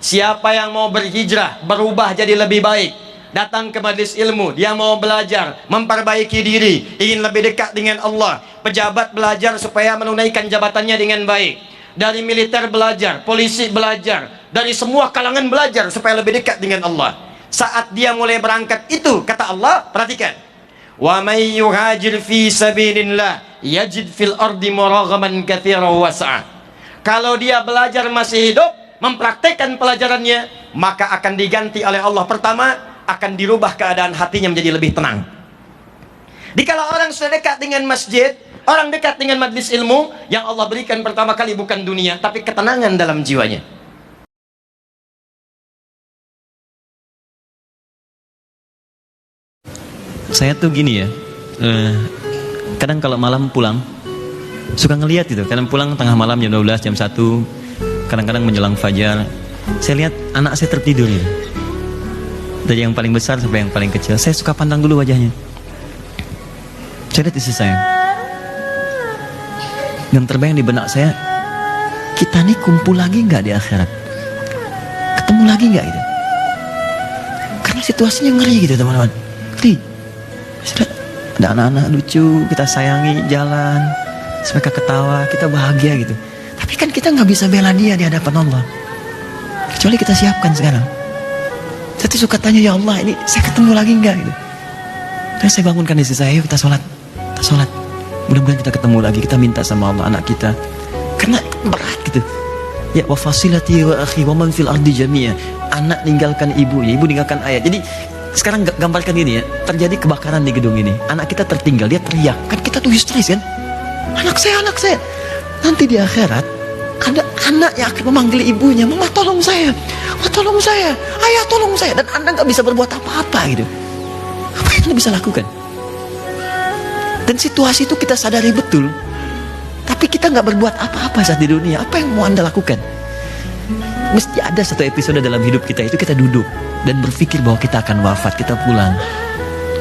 Siapa yang mau berhijrah, berubah jadi lebih baik, datang ke majelis ilmu, dia mau belajar, memperbaiki diri, ingin lebih dekat dengan Allah. Pejabat belajar supaya menunaikan jabatannya dengan baik. Dari militer belajar, polisi belajar, dari semua kalangan belajar supaya lebih dekat dengan Allah. Saat dia mulai berangkat itu, kata Allah, perhatikan, wa may yuhajir fi sabilillah yajid fil ardi muraghaman katsiran wasa'a. Kalau dia belajar masih hidup, mempraktekkan pelajarannya, maka akan diganti oleh Allah. Pertama, akan dirubah keadaan hatinya menjadi lebih tenang. Dikala orang sudah dekat dengan masjid, orang dekat dengan majlis ilmu, yang Allah berikan pertama kali bukan dunia, tapi ketenangan dalam jiwanya. Saya tuh gini ya, kadang kalau malam pulang suka ngelihat gitu, kadang pulang tengah malam jam 12, jam 1, kadang-kadang menjelang fajar, saya lihat anak saya tertidur gitu. Dari yang paling besar sampai yang paling kecil, saya suka pandang dulu wajahnya. Saya lihat istri saya, yang terbayang di benak saya, kita nih kumpul lagi nggak di akhirat, ketemu lagi nggak gitu. Karena situasinya ngeri gitu teman-teman, ngeri. Ada anak-anak lucu, kita sayangi, jalan, mereka ketawa, kita bahagia gitu. Tapi kan kita nggak bisa bela dia di hadapan Allah, kecuali kita siapkan sekarang. Saya tuh suka tanya, ya Allah, ini saya ketemu lagi nggak gitu. Terus saya bangunkan istri saya, yuk kita sholat, mudah-mudahan kita ketemu lagi, kita minta sama Allah anak kita, karena berat gitu. Ya wa fasilati wa akhi wa man fil ardi jami'a. Anak ninggalkan ibu, ya ibu ninggalkan ayah. Jadi sekarang gambarkan ini ya, terjadi kebakaran di gedung ini, anak kita tertinggal, dia teriak, kan kita tuh histeris kan, anak saya. Nanti di akhirat ada anak yang akan memanggil ibunya, mama tolong saya, ayah tolong saya, dan anda nggak bisa berbuat apa-apa gitu. Apa yang anda bisa lakukan? Dan situasi itu kita sadari betul, tapi kita nggak berbuat apa-apa saat di dunia. Apa yang mau anda lakukan? Mesti ada satu episode dalam hidup kita itu kita duduk dan berpikir bahwa kita akan wafat, kita pulang,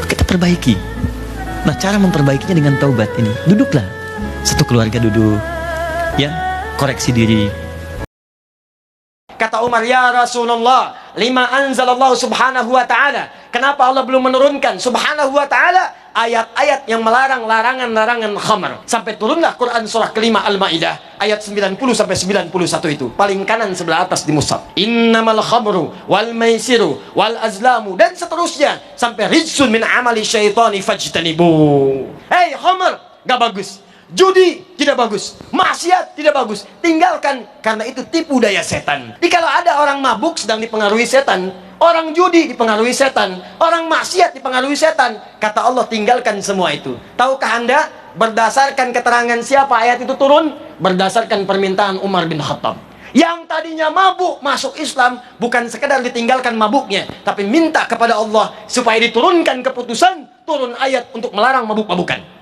kita perbaiki. Nah, cara memperbaikinya dengan taubat ini, duduklah, satu keluarga duduk, ya, koreksi diri. Kata Umar, ya Rasulullah, lima anzalallahu subhanahu wa ta'ala, kenapa Allah belum menurunkan subhanahu wa ta'ala ayat-ayat yang melarang larangan khamr, sampai turunlah Quran surah kelima Al-Maidah ayat 90 sampai 91 itu, paling kanan sebelah atas di mushaf. Innamal khamru wal maisiru wal azlamu, dan seterusnya sampai rijsun min amali syaitani fajtanibu. Hei, khamr gak bagus, judi tidak bagus, maksiat tidak bagus, tinggalkan, karena itu tipu daya setan. Jadi kalau ada orang mabuk sedang dipengaruhi setan, orang judi dipengaruhi setan, orang maksiat dipengaruhi setan, kata Allah tinggalkan semua itu. Tahukah anda berdasarkan keterangan siapa ayat itu turun? Berdasarkan permintaan Umar bin Khattab, yang tadinya mabuk masuk Islam, bukan sekedar ditinggalkan mabuknya, tapi minta kepada Allah supaya diturunkan keputusan, turun ayat untuk melarang mabuk-mabukan.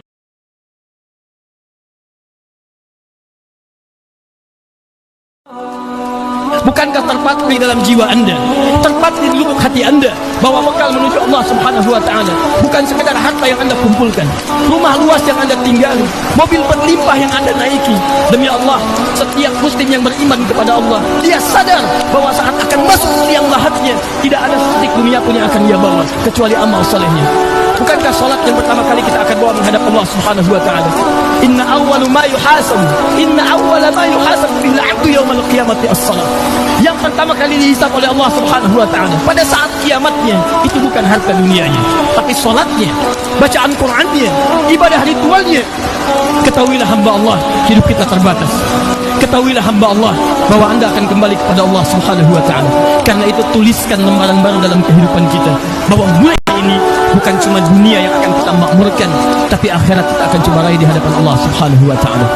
Bukankah terpatri dalam jiwa anda, terpatri di lubuk hati anda, bahwa bekal menuju Allah subhanahu wa ta'ala bukan sekedar harta yang anda kumpulkan, rumah luas yang anda tinggali, mobil berlimpah yang anda naiki. Demi Allah, setiap muslim yang beriman kepada Allah, dia sadar bahwa saat akan masuk ke liang lahatnya, tidak ada setitik dunia pun yang akan dia bawa kecuali amal solehnya. Bukankah salat yang pertama kali kita akan bawa menghadap Allah subhanahu wa ta'ala? Inna awwala ma yuhasab bil 'abdu yaumal qiyamati as-salat. Yang pertama kali dihisab oleh Allah subhanahu wa ta'ala pada saat kiamatnya, itu bukan harta dunianya, tapi salatnya, bacaan Qur'annya, ibadah ritualnya. Ketahuilah hamba Allah, hidup kita terbatas. Ketahuilah hamba Allah bahwa anda akan kembali kepada Allah subhanahu wa ta'ala. Karena itu tuliskan lembaran baru dalam kehidupan kita, bahwa mulai ini bukan cuma dunia yang akan kita makmurkan, tapi akhirat kita akan coba raih di hadapan Allah subhanahu wa ta'ala.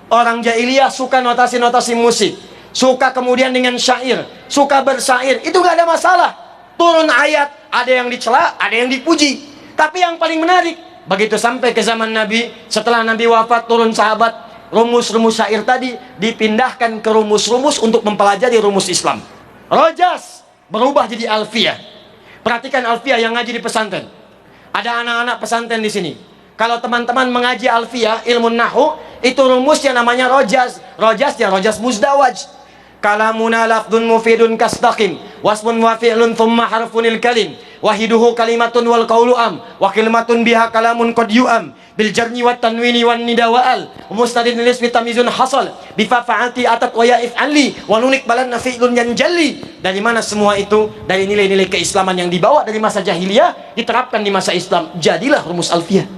Orang jahiliyah suka notasi-notasi musik, suka kemudian dengan syair, suka bersyair, itu gak ada masalah. Turun ayat, ada yang dicela, ada yang dipuji. Tapi yang paling menarik, begitu sampai ke zaman Nabi, setelah Nabi wafat, turun sahabat, rumus-rumus syair tadi dipindahkan ke rumus-rumus untuk mempelajari rumus Islam. Rojas berubah jadi alfiyah. Perhatikan alfiyah yang ngaji di pesantren. Ada anak-anak pesantren di sini. Kalau teman-teman mengaji alfiyah, ilmu nahu, Itu rumusnya namanya rojas. Rojasnya rojas muzdawaj. Kalamuna lafdun mufidun kastaqim wasmun wa fi'lun thumma harfunil kalim wahiduhu kalimatun wal qawlu am wa kalimatun biha kalamun qad yu'am bil jarni wat tanwini wan nida wa al mustadin lismi tamizun hasal bifa fa'alti atat wa ya'if anli wa nunik balan fi'lun yanjalli. Dari mana semua itu? Dari nilai-nilai keislaman yang dibawa dari masa jahiliyah diterapkan di masa Islam. Jadilah rumus alfiyah.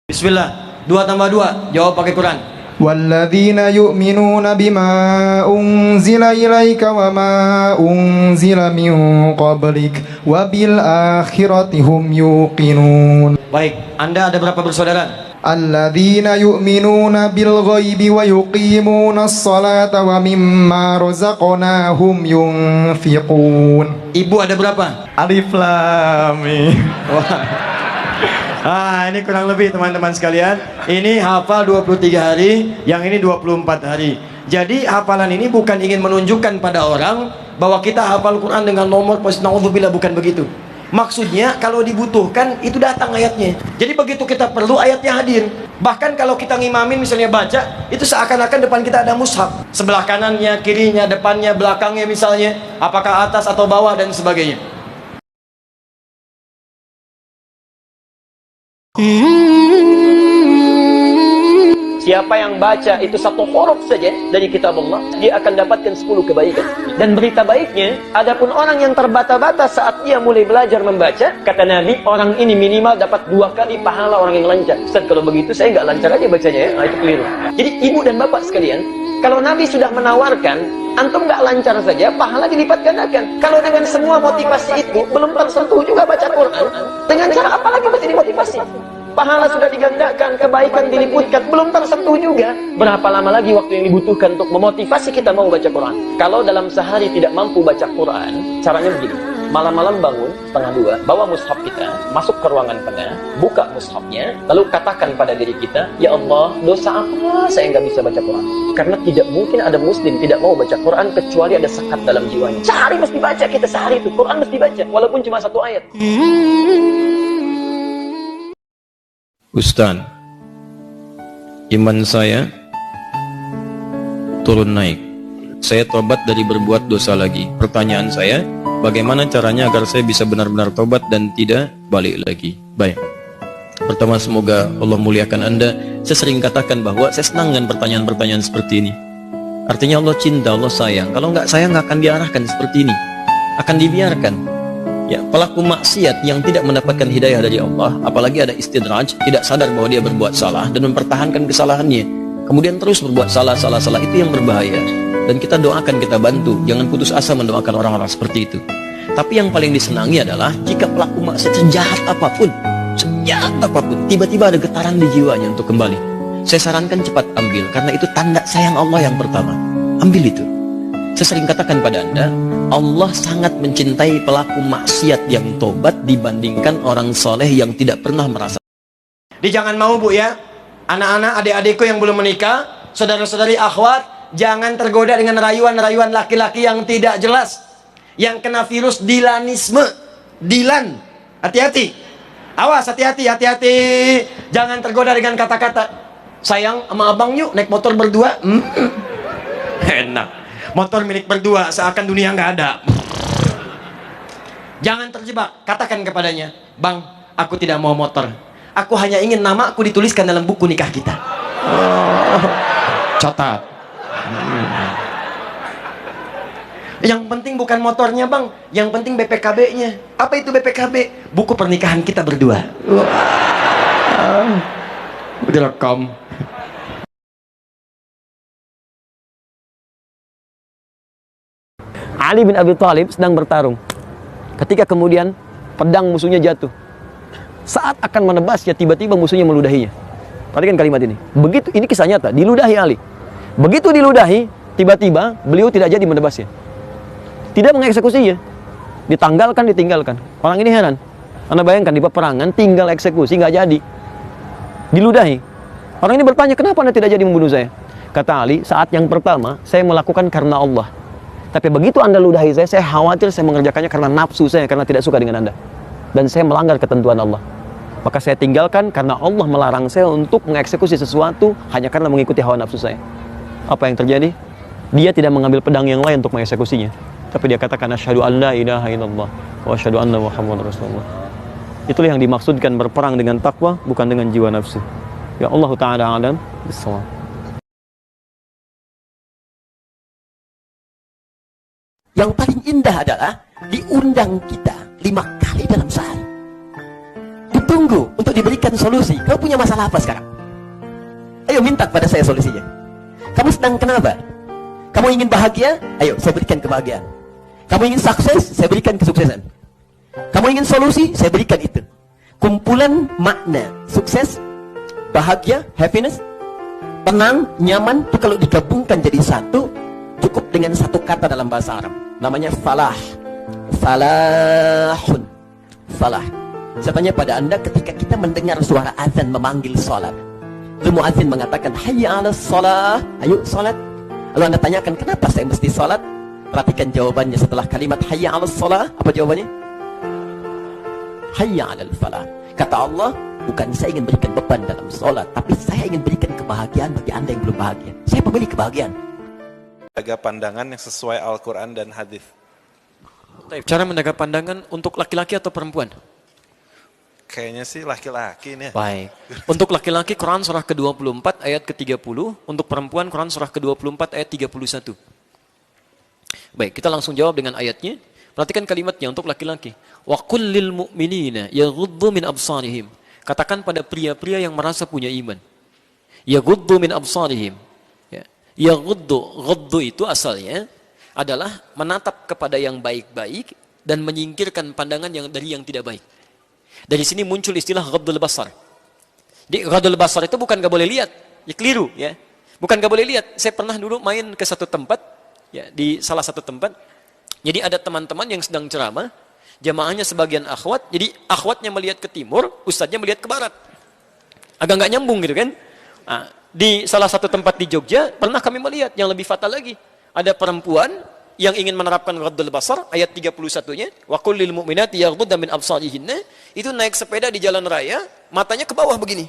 Bismillah. 2 tambah 2 jawab pakai Quran. والذين يؤمنون بما أنزل إليك وما أنزل من قبلك وبالآخرة هم يوقنون. Baik, Anda ada berapa bersaudara? الذين يؤمنون بالغيب ويقيمون الصلاة ومما رزقناهم ينفقون. Ibu ada berapa? Alif Lam Mim. Ini kurang lebih teman-teman sekalian. Ini hafal 23 hari, yang ini 24 hari. Jadi hafalan ini bukan ingin menunjukkan pada orang bahwa kita hafal Quran dengan nomor naudzubillah, bukan begitu. Maksudnya kalau dibutuhkan itu datang ayatnya. Jadi begitu kita perlu ayatnya hadir. Bahkan kalau kita ngimamin misalnya baca, itu seakan-akan depan kita ada mushaf. Sebelah kanannya, kirinya, depannya, belakangnya misalnya, apakah atas atau bawah dan sebagainya. Siapa yang baca itu satu huruf saja dari kitab Allah, dia akan dapatkan 10 kebaikan. Dan berita baiknya, adapun orang yang terbata-bata saat dia mulai belajar membaca, kata Nabi, orang ini minimal dapat 2 kali pahala orang yang lancar. Ustaz, kalau begitu saya nggak lancar aja bacanya ya. Itu keliru. Jadi ibu dan bapak sekalian, kalau Nabi sudah menawarkan, antum nggak lancar saja, pahala dilipat gandakan. Kalau dengan semua motivasi itu belum tersentuh juga baca Quran, dengan cara apa lagi mesti dimotivasi? Pahala sudah digandakan, kebaikan diliputkan, belum tersentuh juga. Berapa lama lagi waktu yang dibutuhkan untuk memotivasi kita mau baca Quran? Kalau dalam sehari tidak mampu baca Quran, caranya begini. Malam-malam bangun, 1:30, bawa mushaf kita, masuk ke ruangan tengah, buka mushafnya, lalu katakan pada diri kita, ya Allah, dosa apa saya nggak bisa baca Quran? Karena tidak mungkin ada muslim tidak mau baca Quran kecuali ada sekat dalam jiwanya. Sehari mesti baca kita, sehari itu Quran mesti baca, walaupun cuma 1 ayat. Ustaz, iman saya turun naik. Saya tobat dari berbuat dosa lagi. Pertanyaan saya, bagaimana caranya agar saya bisa benar-benar tobat dan tidak balik lagi? Baik. Pertama, semoga Allah muliakan Anda. Saya sering katakan bahwa saya senang dengan pertanyaan-pertanyaan seperti ini. Artinya Allah cinta, Allah sayang. Kalau nggak sayang, nggak akan diarahkan seperti ini. Akan dibiarkan. Ya, pelaku maksiat yang tidak mendapatkan hidayah dari Allah, apalagi ada istidraj, tidak sadar bahwa dia berbuat salah dan mempertahankan kesalahannya, kemudian terus berbuat salah, itu yang berbahaya. Dan kita doakan, kita bantu, jangan putus asa mendoakan orang-orang seperti itu. Tapi yang paling disenangi adalah jika pelaku maksiat sejahat apapun, tiba-tiba ada getaran di jiwanya untuk kembali. Saya sarankan cepat ambil, karena itu tanda sayang Allah yang pertama. Ambil itu. Saya sering katakan pada Anda, Allah sangat mencintai pelaku maksiat yang tobat dibandingkan orang soleh yang tidak pernah merasa. Jangan mau bu ya, anak-anak, adik-adikku yang belum menikah, saudara-saudari akhwat, jangan tergoda dengan rayuan-rayuan laki-laki yang tidak jelas, yang kena virus dilanisme. Dilan, hati-hati, awas, hati-hati. Jangan tergoda dengan kata-kata, sayang sama abang yuk naik motor berdua. Enak, motor milik berdua, seakan dunia nggak ada. Jangan terjebak, katakan kepadanya, bang, aku tidak mau motor, aku hanya ingin nama aku dituliskan dalam buku nikah kita. Catat. Yang penting bukan motornya bang, yang penting BPKB-nya. Apa itu BPKB? Buku pernikahan kita berdua. Direkam. Ali bin Abi Thalib sedang bertarung. Ketika kemudian pedang musuhnya jatuh. Saat akan menebasnya, tiba-tiba musuhnya meludahinya. Perhatikan kalimat ini. Begitu, ini kisah nyata, diludahi Ali. Begitu diludahi, tiba-tiba beliau tidak jadi menebasnya. Tidak mengeksekusinya. Ditinggalkan. Orang ini heran. Anda bayangkan di peperangan tinggal eksekusi, nggak jadi. Diludahi. Orang ini bertanya, kenapa Anda tidak jadi membunuh saya? Kata Ali, saat yang pertama saya melakukan karena Allah. Tapi begitu Anda ludahi saya khawatir saya mengerjakannya karena nafsu saya, karena tidak suka dengan Anda. Dan saya melanggar ketentuan Allah. Maka saya tinggalkan karena Allah melarang saya untuk mengeksekusi sesuatu hanya karena mengikuti hawa nafsu saya. Apa yang terjadi? Dia tidak mengambil pedang yang lain untuk mengeksekusinya, tapi dia katakan asyhadu an la ilaha illallah wa asyhadu anna muhammadar rasulullah. Itulah yang dimaksudkan berperang dengan takwa, bukan dengan jiwa nafsu. Ya Allah Ta'ala alam bissawab. Yang paling indah adalah diundang kita 5 kali dalam sehari. Ditunggu untuk diberikan solusi. Kau punya masalah apa sekarang? Ayo minta kepada saya solusinya. Kamu sedang kenapa? Kamu ingin bahagia? Ayo saya berikan kebahagiaan. Kamu ingin sukses? Saya berikan kesuksesan. Kamu ingin solusi? Saya berikan itu. Kumpulan makna sukses, bahagia, happiness, tenang, nyaman itu kalau digabungkan jadi satu, cukup dengan satu kata dalam bahasa Arab, namanya falah. Falahun. Falah. Saya tanya pada anda, ketika kita mendengar suara azan memanggil salat, lalu muadzin mengatakan hayya 'alas shalah, ayo salat. Lalu anda tanyakan, kenapa saya mesti salat? Perhatikan jawabannya setelah kalimat hayya 'alas shalah. Apa jawabannya? Hayya 'alal falah. Kata Allah, bukan saya ingin berikan beban dalam salat, tapi saya ingin berikan kebahagiaan bagi anda yang belum bahagia. Saya pemilik kebahagiaan. Menjaga pandangan yang sesuai Al-Quran dan hadis. Cara menjaga pandangan untuk laki-laki atau perempuan? Kayaknya sih laki-laki nih. Baik. Untuk laki-laki Quran surah ke-24 ayat ke-30, untuk perempuan Quran surah ke-24 ayat 31. Baik, kita langsung jawab dengan ayatnya. Perhatikan kalimatnya untuk laki-laki. Wa qul lil mu'minina yaghuddu min absarihim. Katakan pada pria-pria yang merasa punya iman. Yaghuddu min absarihim. Ya. Yaghuddu, ghaddu itu asalnya adalah menatap kepada yang baik-baik dan menyingkirkan pandangan dari yang tidak baik. Dari sini muncul istilah ghaddul basar. Di ghaddul basar itu bukan gak boleh lihat, ya keliru ya. Bukan gak boleh lihat. Saya pernah dulu main ke satu tempat, ya di salah satu tempat. Jadi ada teman-teman yang sedang ceramah, jamaahnya sebagian akhwat. Jadi akhwatnya melihat ke timur, ustadznya melihat ke barat. Agak nggak nyambung gitu kan? Nah, di salah satu tempat di Jogja pernah kami melihat yang lebih fatal lagi. Ada perempuan yang ingin menerapkan ghaddul basar, ayat 31-nya, wa qul lil mu'minati yaghdudna min absarihinna, itu naik sepeda di jalan raya, matanya ke bawah begini.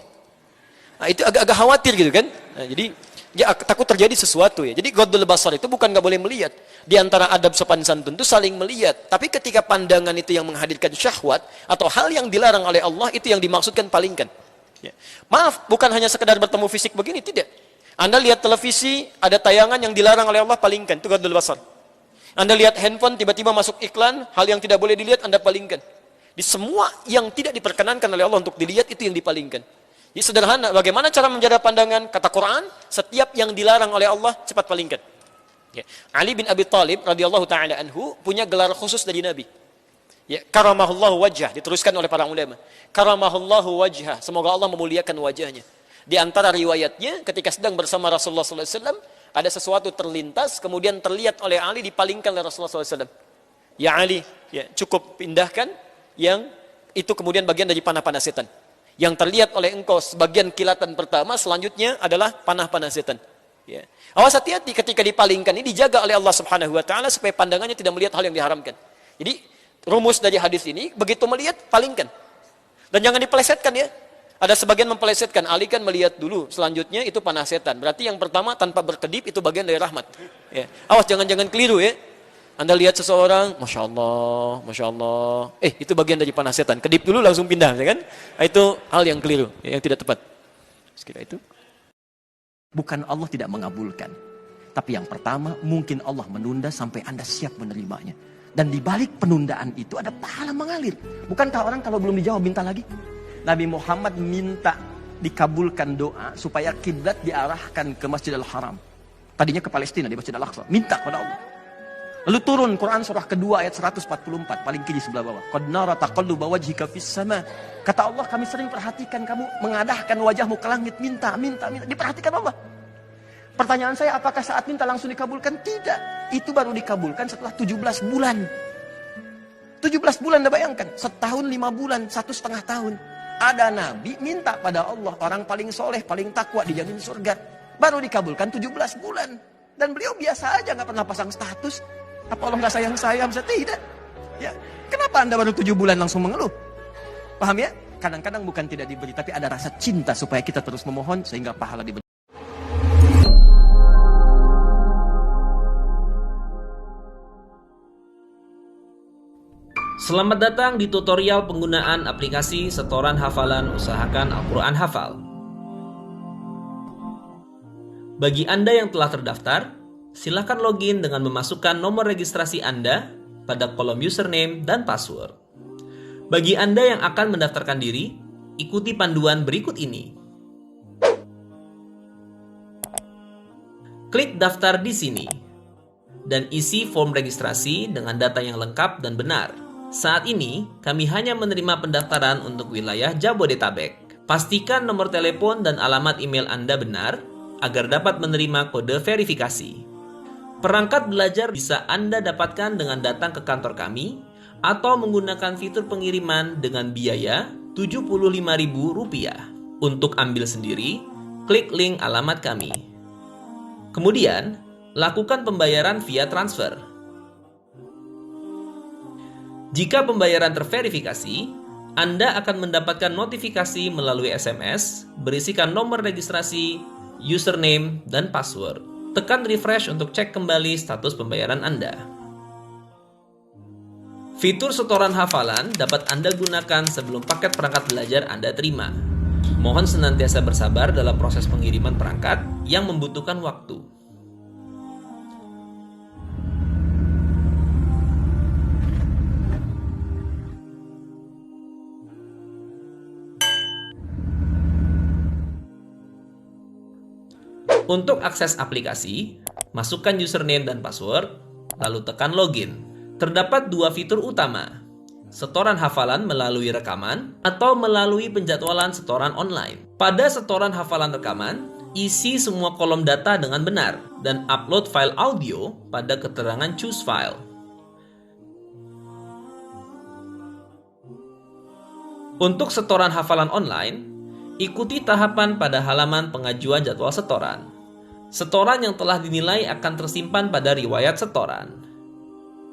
Nah, itu agak-agak khawatir gitu kan. Nah, jadi ya, takut terjadi sesuatu ya. Jadi ghaddul basar itu bukan nggak boleh melihat. Di antara adab sopan santun itu saling melihat. Tapi ketika pandangan itu yang menghadirkan syahwat atau hal yang dilarang oleh Allah, itu yang dimaksudkan palingkan. Ya. Maaf, bukan hanya sekedar bertemu fisik begini, tidak. Anda lihat televisi, ada tayangan yang dilarang oleh Allah, palingkan. Itu ghaddul basar. Anda lihat handphone, tiba-tiba masuk iklan, hal yang tidak boleh dilihat, Anda palingkan. Di semua yang tidak diperkenankan oleh Allah untuk dilihat, itu yang dipalingkan. Jadi sederhana, bagaimana cara menjaga pandangan? Kata Quran, setiap yang dilarang oleh Allah, cepat palingkan. Ya. Ali bin Abi Thalib, radhiyallahu ta'ala anhu, punya gelar khusus dari Nabi. Ya, karamahullahu wajah, diteruskan oleh para ulama. Karamahullahu wajah, semoga Allah memuliakan wajahnya. Di antara riwayatnya, ketika sedang bersama Rasulullah SAW, ada sesuatu terlintas, kemudian terlihat oleh Ali, dipalingkan oleh Rasulullah SAW. Ya Ali, ya, cukup pindahkan, yang itu kemudian bagian dari panah-panah setan. Yang terlihat oleh engkau sebagian kilatan pertama, selanjutnya adalah panah-panah setan. Ya. Awas hati-hati ketika dipalingkan, ini dijaga oleh Allah Subhanahu Wa Taala supaya pandangannya tidak melihat hal yang diharamkan. Jadi rumus dari hadis ini, begitu melihat, palingkan. Dan jangan dipelesetkan ya. Ada sebagian mempelesetkan, Ali kan melihat dulu, selanjutnya itu panah setan. Berarti yang pertama tanpa berkedip itu bagian dari rahmat. Ya. Awas jangan-jangan keliru ya. Anda lihat seseorang, Masya Allah, itu bagian dari panah setan. Kedip dulu langsung pindah, ya kan? Itu hal yang keliru, yang tidak tepat. Sekira itu. Bukan Allah tidak mengabulkan. Tapi yang pertama, mungkin Allah menunda sampai Anda siap menerimanya. Dan di balik penundaan itu ada pahala mengalir. Bukankah orang kalau belum dijawab minta lagi? Nabi Muhammad minta dikabulkan doa supaya kiblat diarahkan ke Masjidil Haram. Tadinya ke Palestina di Masjid Al-Aqsa. Minta kepada Allah. Lalu turun Quran surah kedua ayat 144, paling kiri sebelah bawah. Qad nara taqalluba wajhika fis sama. Kata Allah, kami sering perhatikan kamu mengadahkan wajahmu ke langit, minta. Diperhatikan Allah. Pertanyaan saya, apakah saat minta langsung dikabulkan? Tidak. Itu baru dikabulkan setelah 17 bulan. 17 bulan, Anda bayangkan. Setahun 5 bulan, 1,5 tahun. Ada Nabi minta pada Allah, orang paling soleh, paling takwa, dijamin surga. Baru dikabulkan 17 bulan. Dan beliau biasa aja, nggak pernah pasang status. Apa Allah nggak sayang saya? Bisa tidak. Ya. Kenapa Anda baru 7 bulan langsung mengeluh? Paham ya? Kadang-kadang bukan tidak diberi, tapi ada rasa cinta supaya kita terus memohon sehingga pahala diberi. Selamat datang di tutorial penggunaan aplikasi setoran hafalan Usahakan Al-Quran Hafal. Bagi Anda yang telah terdaftar, silakan login dengan memasukkan nomor registrasi Anda pada kolom username dan password. Bagi Anda yang akan mendaftarkan diri, ikuti panduan berikut ini. Klik daftar di sini dan isi form registrasi dengan data yang lengkap dan benar. Saat ini, kami hanya menerima pendaftaran untuk wilayah Jabodetabek. Pastikan nomor telepon dan alamat email Anda benar agar dapat menerima kode verifikasi. Perangkat belajar bisa Anda dapatkan dengan datang ke kantor kami atau menggunakan fitur pengiriman dengan biaya Rp75.000. Untuk ambil sendiri, klik link alamat kami. Kemudian, lakukan pembayaran via transfer. Jika pembayaran terverifikasi, Anda akan mendapatkan notifikasi melalui SMS berisikan nomor registrasi, username, dan password. Tekan refresh untuk cek kembali status pembayaran Anda. Fitur setoran hafalan dapat Anda gunakan sebelum paket perangkat belajar Anda terima. Mohon senantiasa bersabar dalam proses pengiriman perangkat yang membutuhkan waktu. Untuk akses aplikasi, masukkan username dan password, lalu tekan login. Terdapat dua fitur utama, setoran hafalan melalui rekaman atau melalui penjadwalan setoran online. Pada setoran hafalan rekaman, isi semua kolom data dengan benar dan upload file audio pada keterangan choose file. Untuk setoran hafalan online, ikuti tahapan pada halaman pengajuan jadwal setoran. Setoran yang telah dinilai akan tersimpan pada riwayat setoran.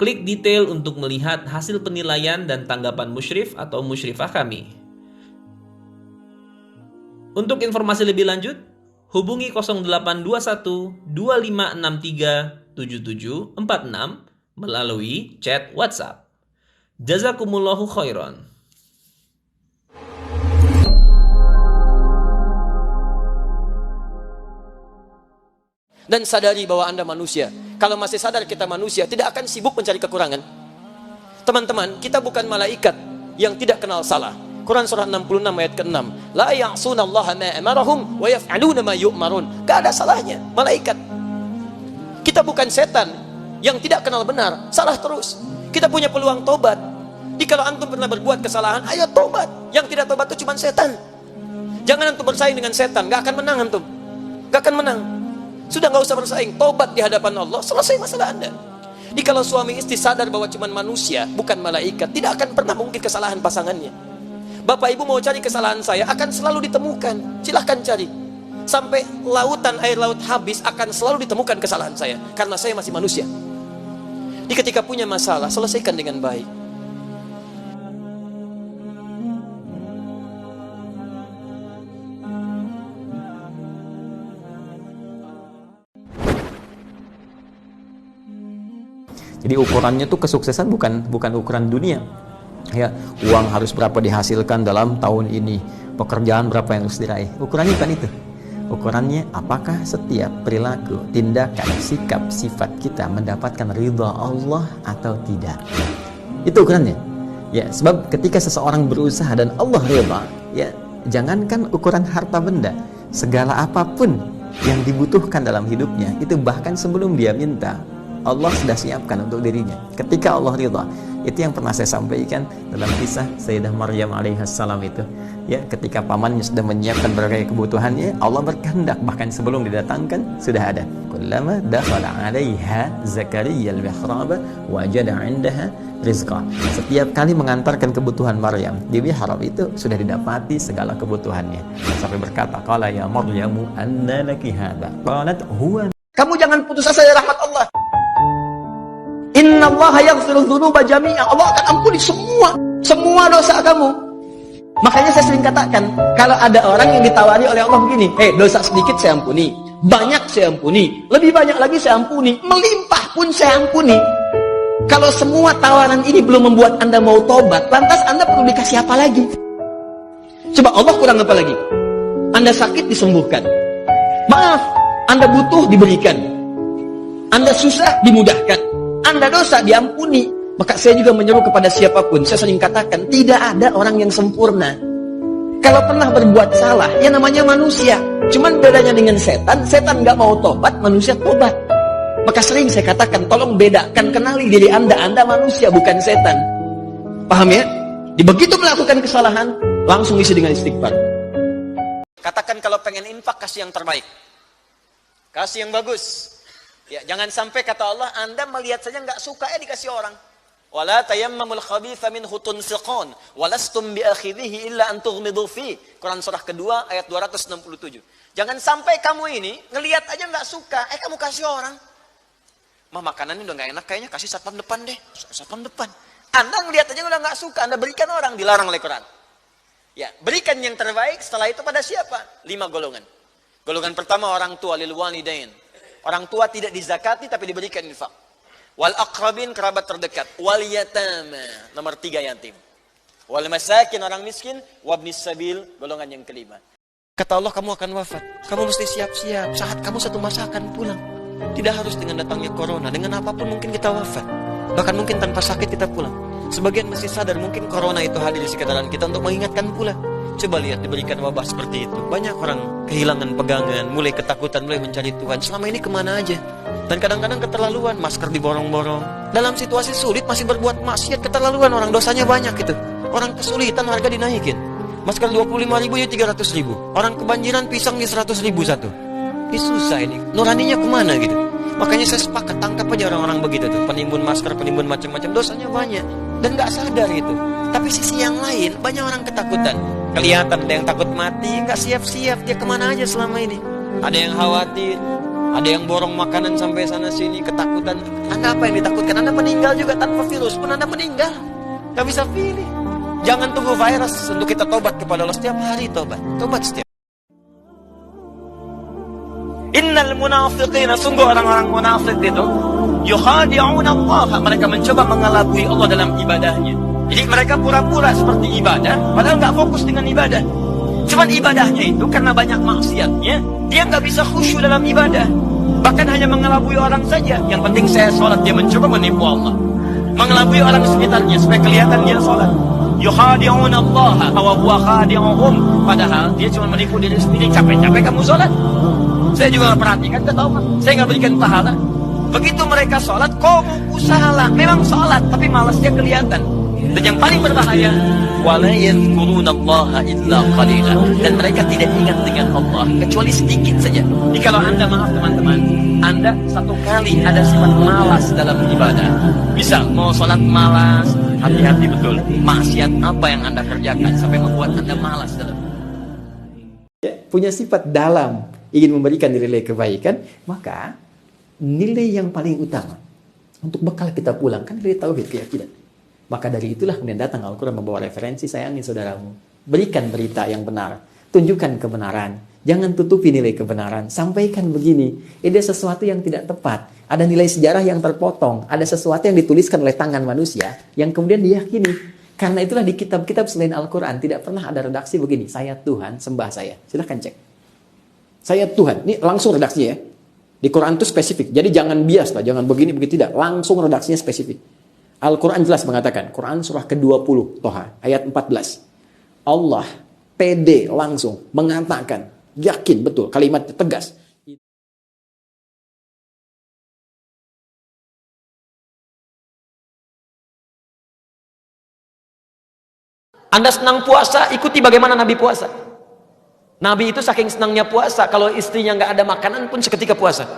Klik detail untuk melihat hasil penilaian dan tanggapan musyrif atau musyrifah kami. Untuk informasi lebih lanjut, hubungi 0821 2563 7746 melalui chat WhatsApp. Jazakumullahu khairan. Dan sadari bahwa Anda manusia. Kalau masih sadar kita manusia, tidak akan sibuk mencari kekurangan. Teman-teman, kita bukan malaikat yang tidak kenal salah. Quran surah 66 ayat ke-6. La ya'sunallaha ma amarahum wa yaf'aluna ma yu'marun. Gak ada salahnya, malaikat. Kita bukan setan yang tidak kenal benar, salah terus. Kita punya peluang tobat. Kalau antum pernah berbuat kesalahan, ayo tobat. Yang tidak tobat itu cuma setan. Jangan antum bersaing dengan setan, gak akan menang antum. Gak akan menang. Sudah nggak usah bersaing, tobat di hadapan Allah, selesai masalah Anda. Jadi kalau suami istri sadar bahwa cuma manusia, bukan malaikat, tidak akan pernah mungkin kesalahan pasangannya. Bapak ibu mau cari kesalahan saya, akan selalu ditemukan. Silahkan cari. Sampai lautan air laut habis, akan selalu ditemukan kesalahan saya. Karena saya masih manusia. Jadi ketika punya masalah, selesaikan dengan baik. Jadi ukurannya tuh kesuksesan bukan ukuran dunia. Ya, uang harus berapa dihasilkan dalam tahun ini, pekerjaan berapa yang harus diraih. Ukurannya bukan itu. Ukurannya apakah setiap perilaku, tindakan, sikap, sifat kita mendapatkan ridha Allah atau tidak. Itu ukurannya. Ya, sebab ketika seseorang berusaha dan Allah ridha, ya, jangankan ukuran harta benda, segala apapun yang dibutuhkan dalam hidupnya, itu bahkan sebelum dia minta, Allah sudah siapkan untuk dirinya. Ketika Allah ridha, itu yang pernah saya sampaikan dalam kisah Sayyidah Maryam alaihissalam itu. Ya, ketika pamannya sudah menyiapkan berbagai kebutuhannya, Allah berkehendak bahkan sebelum didatangkan sudah ada. Kullama dakhala 'alaiha Zakaria al-mihrab wajada 'indaha rizqa. Setiap kali mengantarkan kebutuhan Maryam di mihrab itu sudah didapati segala kebutuhannya. Sampai berkata, qala ya Maryamu anna laki hadha? Qalat huwa. Kamu jangan putus asa dari rahmat Allah. Innallaha yaghfiru dzunuba jami'a. Allah akan ampuni semua dosa kamu. Makanya saya sering katakan, kalau ada orang yang ditawari oleh Allah begini, dosa sedikit saya ampuni, banyak saya ampuni, lebih banyak lagi saya ampuni, melimpah pun saya ampuni. Kalau semua tawaran ini belum membuat Anda mau tobat, lantas Anda perlu dikasih apa lagi? Coba Allah kurang apa lagi? Anda sakit disembuhkan. Maaf, Anda butuh diberikan. Anda susah dimudahkan. Anda dosa diampuni. Maka saya juga menyeru kepada siapapun, saya sering katakan, tidak ada orang yang sempurna. Kalau pernah berbuat salah, ya namanya manusia. Cuman bedanya dengan setan, setan nggak mau tobat, manusia tobat. Maka sering saya katakan, tolong bedakan, kenali diri Anda manusia, bukan setan. Paham ya? Begitu melakukan kesalahan, langsung isi dengan istighfar. Katakan kalau pengen infak, kasih yang terbaik. Kasih yang bagus. Ya, jangan sampai kata Allah, Anda melihat saja nggak suka, dikasih orang. Wala tayammamul khabitha minhu tunfiqun walastum biakhidhihi illa an tughmidu fi. Quran surah kedua ayat 267. Jangan sampai kamu ini ngelihat aja nggak suka, kamu kasih orang. Mah makanan ini udah nggak enak kayaknya, kasih satpam depan deh. Satpam depan. Anda ngelihat aja udah nggak suka, Anda berikan orang, dilarang oleh Quran. Ya, berikan yang terbaik, setelah itu pada siapa? 5 golongan. Golongan pertama orang tua, lil walidain. Orang tua tidak dizakati tapi diberikan infak. Wal aqrabin, kerabat terdekat. Wal yatama, nomor 3 yatim. Wal masakin, orang miskin. Wabnis sabil, golongan yang kelima. Kata Allah, kamu akan wafat. Kamu mesti siap-siap. Saat kamu satu masa akan pulang. Tidak harus dengan datangnya corona. Dengan apapun mungkin kita wafat. Bahkan mungkin tanpa sakit kita pulang. Sebagian masih sadar mungkin corona itu hadir di sekitaran kita untuk mengingatkan pula. Coba lihat, diberikan wabah seperti itu. Banyak orang kehilangan pegangan, mulai ketakutan, mulai mencari Tuhan. Selama ini kemana aja? Dan kadang-kadang keterlaluan, masker diborong-borong. Dalam situasi sulit masih berbuat maksiat, keterlaluan, orang dosanya banyak itu. Orang kesulitan, harga dinaikin. Masker 25.000 ya 300.000. Orang kebanjiran, pisang di 100.000 satu. Ini susah ini, nuraninya kemana gitu. Makanya saya sepakat, tangkap aja orang-orang begitu tuh. Penimbun masker, penimbun macam-macam, dosanya banyak. Dan gak sadar itu. Tapi sisi yang lain, banyak orang ketakutan. Kelihatan ada yang takut mati, gak siap-siap. Dia kemana aja selama ini? Ada yang khawatir, ada yang borong makanan sampai sana-sini, ketakutan. Anda apa yang ditakutkan? Anda meninggal juga tanpa virus pun Anda meninggal. Gak bisa pilih. Jangan tunggu virus untuk kita tobat kepada Allah. Setiap hari tobat. Tobat setiap. Innal munafiqina, sungguh orang-orang munafik itu yukhadi'una Allah, mereka mencoba mengelabui Allah dalam ibadahnya. Jadi mereka pura-pura seperti ibadah, padahal nggak fokus dengan ibadah. Cuman ibadahnya itu karena banyak maksiatnya, dia nggak bisa khusyuk dalam ibadah. Bahkan hanya mengelabui orang saja. Yang penting saya sholat, dia mencoba menipu Allah. Mengelabui orang sekitarnya supaya kelihatan dia sholat. Yukhadi'una Allah wa huwa khadi'uhum, padahal dia cuma menipu diri sendiri. Capek-capek kamu sholat, saya juga perhatikan, saya tahu saya nggak berikan pahala. Begitu mereka sholat, kamu salah. Memang sholat, tapi malasnya kelihatan. Dan yang paling berbahaya, wala yadhkurunallaha illa qalila, dan mereka tidak ingat dengan Allah kecuali sedikit saja. Jadi kalau Anda, maaf teman-teman, Anda satu kali ada sifat malas dalam ibadah, bisa mau sholat malas, hati-hati betul. Maksiat apa yang Anda kerjakan sampai membuat Anda malas dalam punya sifat dalam ingin memberikan nilai kebaikan, maka nilai yang paling utama untuk bekal kita pulang kan nilai tauhid, keyakinan. Maka dari itulah kemudian datang Al-Quran membawa referensi, sayangi saudaramu, berikan berita yang benar, tunjukkan kebenaran, jangan tutupi nilai kebenaran, sampaikan begini, ada sesuatu yang tidak tepat, ada nilai sejarah yang terpotong, ada sesuatu yang dituliskan oleh tangan manusia yang kemudian diyakini. Karena itulah di kitab-kitab selain Al-Quran tidak pernah ada redaksi begini, saya Tuhan, sembah saya. Silahkan cek. Saya Tuhan, ini langsung redaksinya ya. Di Quran itu spesifik, jadi jangan bias lah, jangan begini, begitu, tidak. Langsung redaksinya spesifik. Al-Quran jelas mengatakan, Quran surah ke-20, Toha, ayat 14. Allah pede langsung mengatakan, yakin betul, kalimat tegas. Anda senang puasa, ikuti bagaimana Nabi puasa. Nabi itu saking senangnya puasa, kalau istrinya nggak ada makanan pun seketika puasa.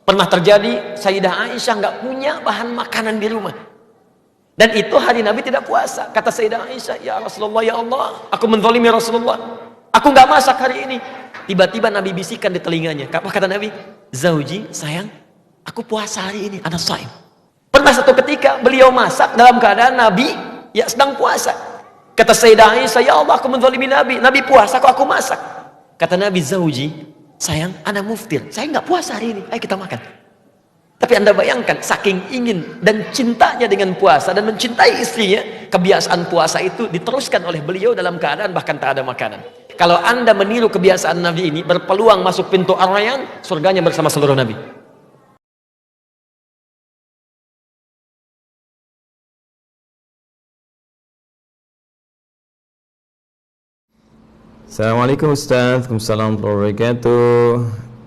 Pernah terjadi, Sayyidah Aisyah nggak punya bahan makanan di rumah. Dan itu hari Nabi tidak puasa. Kata Sayyidah Aisyah, ya Rasulullah, ya Allah, aku menzalimi Rasulullah. Aku nggak masak hari ini. Tiba-tiba Nabi bisikan di telinganya. Apa kata Nabi? Zauji, sayang, aku puasa hari ini, ana shaim. Pernah satu ketika beliau masak dalam keadaan Nabi ya sedang puasa. Kata Sayyidah Aisyah, ya Allah aku menzalimi Nabi. Nabi puasa kok aku masak. Kata Nabi, zauji, sayang, ana muftir. Saya nggak puasa hari ini. Ayo kita makan. Tapi Anda bayangkan, saking ingin dan cintanya dengan puasa dan mencintai istrinya, kebiasaan puasa itu diteruskan oleh beliau dalam keadaan bahkan tak ada makanan. Kalau Anda meniru kebiasaan Nabi ini, berpeluang masuk pintu Ar-Rayyan, surganya bersama seluruh Nabi. Assalamualaikum Ustaz, Waalaikumsalam warahmatullahi wabarakatuh.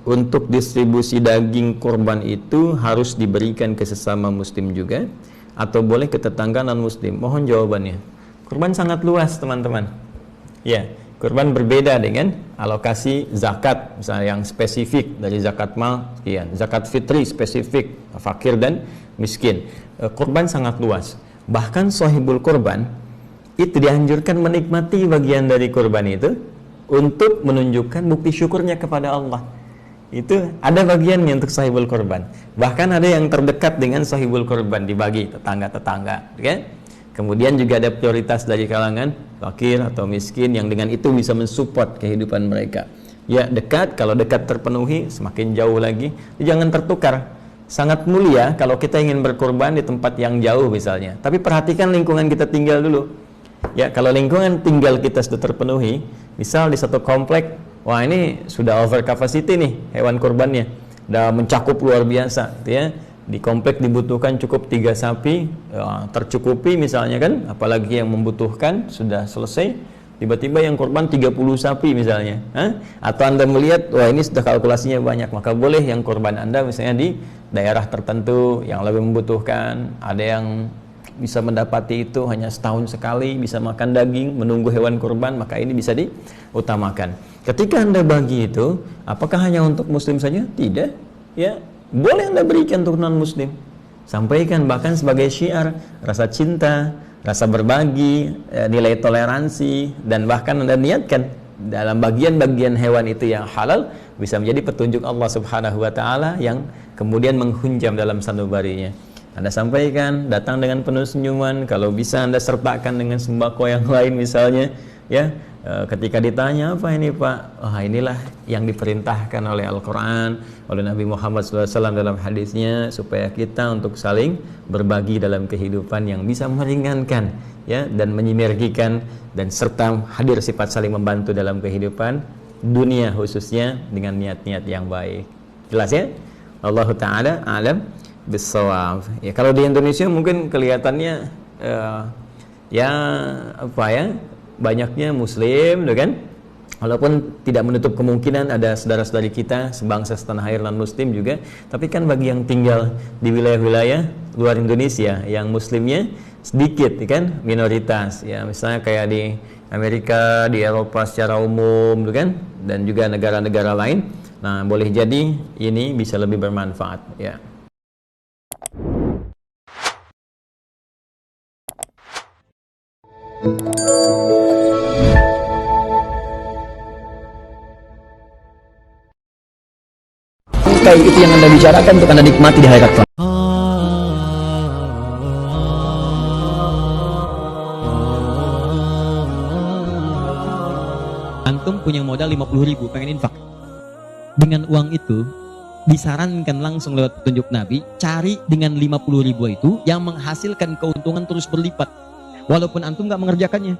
Untuk distribusi daging kurban itu harus diberikan ke sesama muslim juga atau boleh ke tetangga non muslim? Mohon jawabannya. Kurban sangat luas teman-teman. Ya, kurban berbeda dengan alokasi zakat, misalnya yang spesifik dari zakat mal, sekian. Zakat fitri spesifik, fakir dan miskin. Kurban sangat luas. Bahkan sahibul kurban itu dianjurkan menikmati bagian dari kurban itu untuk menunjukkan bukti syukurnya kepada Allah. Itu ada bagiannya untuk sahibul kurban. Bahkan ada yang terdekat dengan sahibul kurban, dibagi tetangga-tetangga, kan? Kemudian juga ada prioritas dari kalangan fakir atau miskin yang dengan itu bisa mensupport kehidupan mereka. Ya, dekat, kalau dekat terpenuhi, semakin jauh lagi. Jangan tertukar. Sangat mulia kalau kita ingin berkurban di tempat yang jauh misalnya. Tapi perhatikan lingkungan kita tinggal dulu. Ya, kalau lingkungan tinggal kita sudah terpenuhi, misal di satu komplek, wah ini sudah over capacity nih hewan kurbannya, udah mencakup luar biasa, gitu ya. Di komplek dibutuhkan cukup 3 sapi, ya, tercukupi misalnya kan, apalagi yang membutuhkan sudah selesai, tiba-tiba yang kurban 30 sapi misalnya, atau Anda melihat, wah ini sudah kalkulasinya banyak, maka boleh yang kurban Anda misalnya di daerah tertentu yang lebih membutuhkan, ada yang bisa mendapati itu hanya setahun sekali bisa makan daging, menunggu hewan kurban, maka ini bisa diutamakan. Ketika Anda bagi itu, apakah hanya untuk muslim saja? Tidak, ya, boleh Anda berikan untuk non muslim. Sampaikan bahkan sebagai syiar rasa cinta, rasa berbagi, nilai toleransi, dan bahkan Anda niatkan dalam bagian-bagian hewan itu yang halal bisa menjadi petunjuk Allah Subhanahu wa taala yang kemudian menghunjam dalam sanubarinya. Anda sampaikan, datang dengan penuh senyuman, kalau bisa Anda sertakan dengan sembako yang lain misalnya, ya. Ketika ditanya, apa ini Pak? Oh, inilah yang diperintahkan oleh Al-Quran, oleh Nabi Muhammad SAW dalam hadisnya, supaya kita untuk saling berbagi dalam kehidupan yang bisa meringankan, ya, dan menyinergikan, dan serta hadir sifat saling membantu dalam kehidupan dunia khususnya dengan niat-niat yang baik. Jelas ya? Allah Ta'ala alam bisawab. Ya, kalau di Indonesia mungkin kelihatannya ya apa ya, banyaknya muslim, kan? Walaupun tidak menutup kemungkinan ada saudara-saudari kita sebangsa setanah air non muslim juga, tapi kan bagi yang tinggal di wilayah-wilayah luar Indonesia yang muslimnya sedikit, kan, minoritas, ya, misalnya kayak di Amerika, di Eropa secara umum, kan, dan juga negara-negara lain. Nah, boleh jadi ini bisa lebih bermanfaat, ya. Kayak itu yang Anda bicarakan untuk Anda nikmati di akhirat kelak. Antum punya modal 50.000 pengen infak. Dengan uang itu disarankan langsung lewat petunjuk Nabi, cari dengan 50.000 itu yang menghasilkan keuntungan terus berlipat walaupun antum nggak mengerjakannya.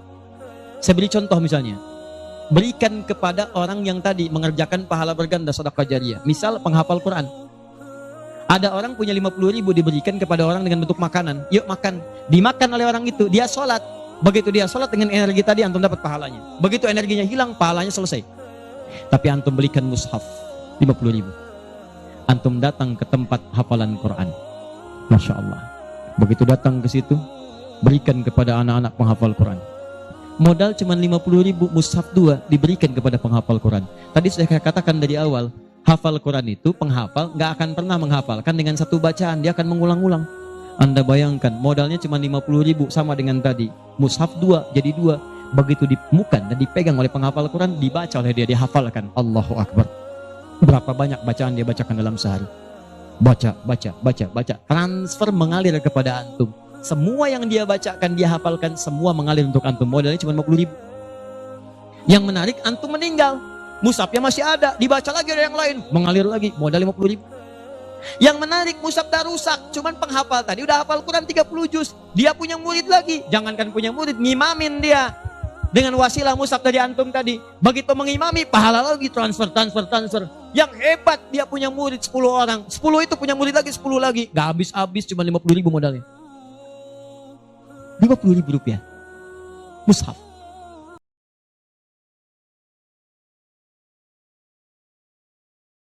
Saya beri contoh misalnya, berikan kepada orang yang tadi mengerjakan pahala berganda sedekah jariyah, misal penghafal Quran. Ada orang punya 50.000 diberikan kepada orang dengan bentuk makanan, yuk makan, dimakan oleh orang itu, dia sholat, begitu dia sholat dengan energi tadi antum dapat pahalanya, begitu energinya hilang pahalanya selesai. Tapi antum belikan mushaf 50.000, antum datang ke tempat hafalan Quran, Masya Allah, begitu datang ke situ berikan kepada anak-anak penghafal Quran, modal cuma 50.000, mushaf 2 diberikan kepada penghafal Quran. Tadi sudah saya katakan dari awal, hafal Quran itu penghafal nggak akan pernah menghafalkan dengan satu bacaan, dia akan mengulang-ulang. Anda bayangkan modalnya cuma 50.000 sama dengan tadi, mushaf 2 jadi 2, begitu ditemukan dan dipegang oleh penghafal Quran, dibaca oleh dia, dihafalkan. Allahu Akbar. Berapa banyak bacaan dia bacakan dalam sehari? Baca, transfer mengalir kepada antum. semua yang dia bacakan, dia hafalkan, semua mengalir untuk antum. Modalnya cuma 50 ribu. Yang menarik, antum meninggal, mushafnya masih ada, dibaca lagi ada yang lain, mengalir lagi, modal 50 ribu. Yang menarik, mushaf dah rusak, cuman penghafal tadi udah hafal Quran 30 juz, dia punya murid lagi, jangankan punya murid, ngimamin dia dengan wasilah mushaf dari antum tadi. Begitu mengimami, pahala lagi, transfer. Yang hebat, dia punya murid 10 orang, 10 itu punya murid lagi, 10 lagi, gak habis-habis, cuma 50 ribu modalnya. 50 ribu rupiah mushaf.